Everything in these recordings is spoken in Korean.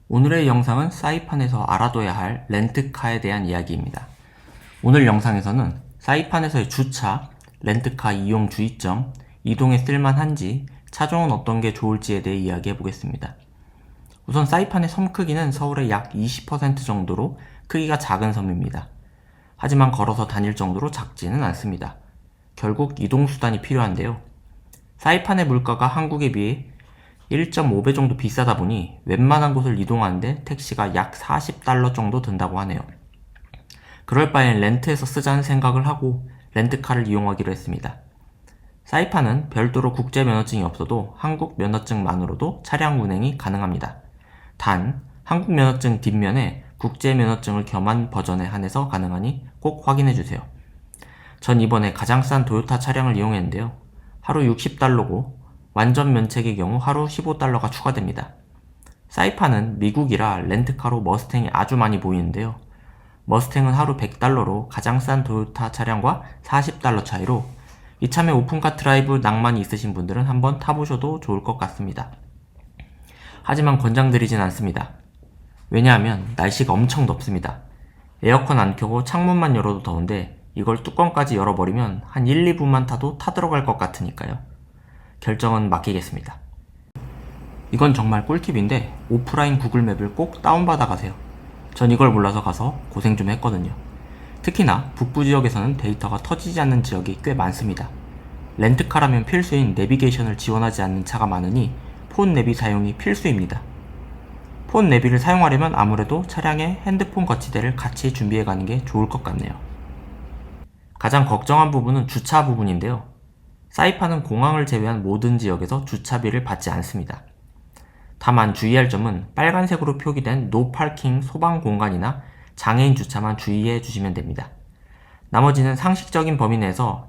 오늘의 영상은 사이판에서 알아둬야 할 렌트카에 대한 이야기입니다. 오늘 영상에서는 사이판에서의 주차, 렌트카 이용 주의점, 이동에 쓸만한지, 차종은 어떤 게 좋을지에 대해 이야기해 보겠습니다. 우선 사이판의 섬 크기는 서울의 약 20% 정도로 크기가 작은 섬입니다. 하지만 걸어서 다닐 정도로 작지는 않습니다. 결국 이동수단이 필요한데요. 사이판의 물가가 한국에 비해 1.5배 정도 비싸다 보니 웬만한 곳을 이동하는데 택시가 약 40달러 정도 든다고 하네요. 그럴 바엔 렌트해서 쓰자는 생각을 하고 렌트카를 이용하기로 했습니다. 사이판은 별도로 국제 면허증이 없어도 한국 면허증만으로도 차량 운행이 가능합니다. 단, 한국 면허증 뒷면에 국제 면허증을 겸한 버전에 한해서 가능하니 꼭 확인해주세요. 전 이번에 가장 싼 도요타 차량을 이용했는데요. 하루 60달러고 완전 면책의 경우 하루 15달러가 추가됩니다. 사이판은 미국이라 렌트카로 머스탱이 아주 많이 보이는데요. 머스탱은 하루 100달러로 가장 싼 도요타 차량과 40달러 차이로 이참에 오픈카 드라이브 낭만이 있으신 분들은 한번 타보셔도 좋을 것 같습니다. 하지만 권장드리진 않습니다. 왜냐하면 날씨가 엄청 덥습니다. 에어컨 안 켜고 창문만 열어도 더운데 이걸 뚜껑까지 열어버리면 한 1, 2분만 타도 타들어갈 것 같으니까요. 결정은 맡기겠습니다. 이건 정말 꿀팁인데 오프라인 구글맵을 꼭 다운받아 가세요. 전 이걸 몰라서 가서 고생 좀 했거든요. 특히나 북부 지역에서는 데이터가 터지지 않는 지역이 꽤 많습니다. 렌트카라면 필수인 내비게이션을 지원하지 않는 차가 많으니 폰 내비 사용이 필수입니다. 폰 내비를 사용하려면 아무래도 차량에 핸드폰 거치대를 같이 준비해 가는 게 좋을 것 같네요. 가장 걱정한 부분은 주차 부분인데요. 사이판은 공항을 제외한 모든 지역에서 주차비를 받지 않습니다. 다만 주의할 점은 빨간색으로 표기된 노 파킹 소방 공간이나 장애인 주차만 주의해 주시면 됩니다. 나머지는 상식적인 범위 내에서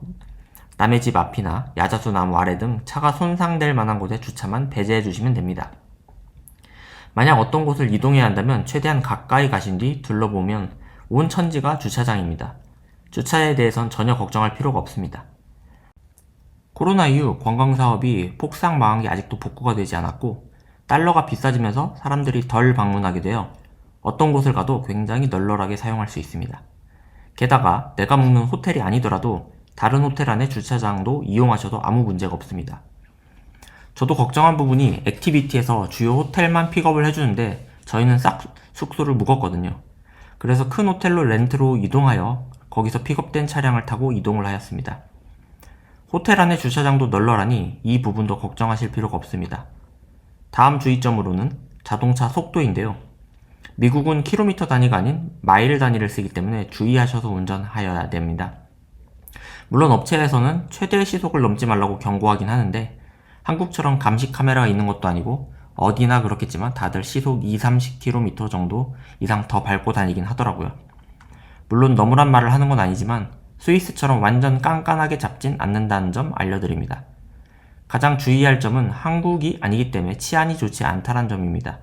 남의 집 앞이나 야자수 나무 아래 등 차가 손상될 만한 곳에 주차만 배제해 주시면 됩니다. 만약 어떤 곳을 이동해야 한다면 최대한 가까이 가신 뒤 둘러보면 온 천지가 주차장입니다. 주차에 대해선 전혀 걱정할 필요가 없습니다. 코로나 이후 관광사업이 폭삭 망한 게 아직도 복구가 되지 않았고 달러가 비싸지면서 사람들이 덜 방문하게 되어 어떤 곳을 가도 굉장히 널널하게 사용할 수 있습니다. 게다가 내가 묵는 호텔이 아니더라도 다른 호텔 안의 주차장도 이용하셔도 아무 문제가 없습니다. 저도 걱정한 부분이 액티비티에서 주요 호텔만 픽업을 해주는데 저희는 싹 숙소를 묵었거든요. 그래서 큰 호텔로 렌트로 이동하여 거기서 픽업된 차량을 타고 이동을 하였습니다. 호텔 안의 주차장도 널널하니 이 부분도 걱정하실 필요가 없습니다. 다음 주의점으로는 자동차 속도인데요. 미국은 킬로미터 단위가 아닌 마일 단위를 쓰기 때문에 주의하셔서 운전하여야 됩니다. 물론 업체에서는 최대 시속을 넘지 말라고 경고하긴 하는데 한국처럼 감시 카메라가 있는 것도 아니고 어디나 그렇겠지만 다들 시속 20-30km 정도 이상 더 밟고 다니긴 하더라고요. 물론 너무란 말을 하는 건 아니지만 스위스처럼 완전 깐깐하게 잡진 않는다는 점 알려드립니다. 가장 주의할 점은 한국이 아니기 때문에 치안이 좋지 않다는 점입니다.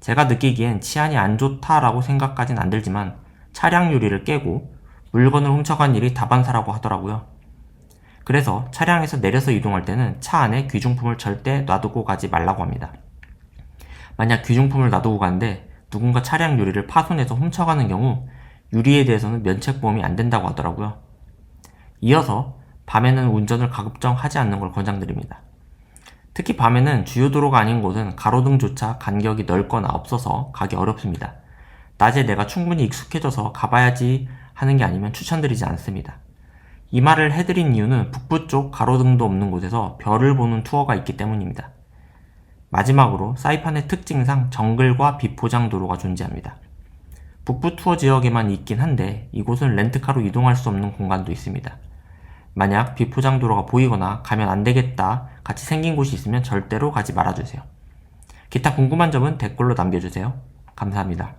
제가 느끼기엔 치안이 안 좋다라고 생각까진 안 들지만 차량 유리를 깨고 물건을 훔쳐간 일이 다반사라고 하더라고요. 그래서 차량에서 내려서 이동할 때는 차 안에 귀중품을 절대 놔두고 가지 말라고 합니다. 만약 귀중품을 놔두고 가는데 누군가 차량 유리를 파손해서 훔쳐가는 경우 유리에 대해서는 면책보험이 안 된다고 하더라고요. 이어서 밤에는 운전을 가급적 하지 않는 걸 권장드립니다. 특히 밤에는 주요 도로가 아닌 곳은 가로등조차 간격이 넓거나 없어서 가기 어렵습니다. 낮에 내가 충분히 익숙해져서 가봐야지 하는 게 아니면 추천드리지 않습니다. 이 말을 해드린 이유는 북부 쪽 가로등도 없는 곳에서 별을 보는 투어가 있기 때문입니다. 마지막으로 사이판의 특징상 정글과 비포장 도로가 존재합니다. 북부 투어 지역에만 있긴 한데 이곳은 렌트카로 이동할 수 없는 공간도 있습니다. 만약 비포장 도로가 보이거나 가면 안 되겠다 같이 생긴 곳이 있으면 절대로 가지 말아주세요. 기타 궁금한 점은 댓글로 남겨주세요. 감사합니다.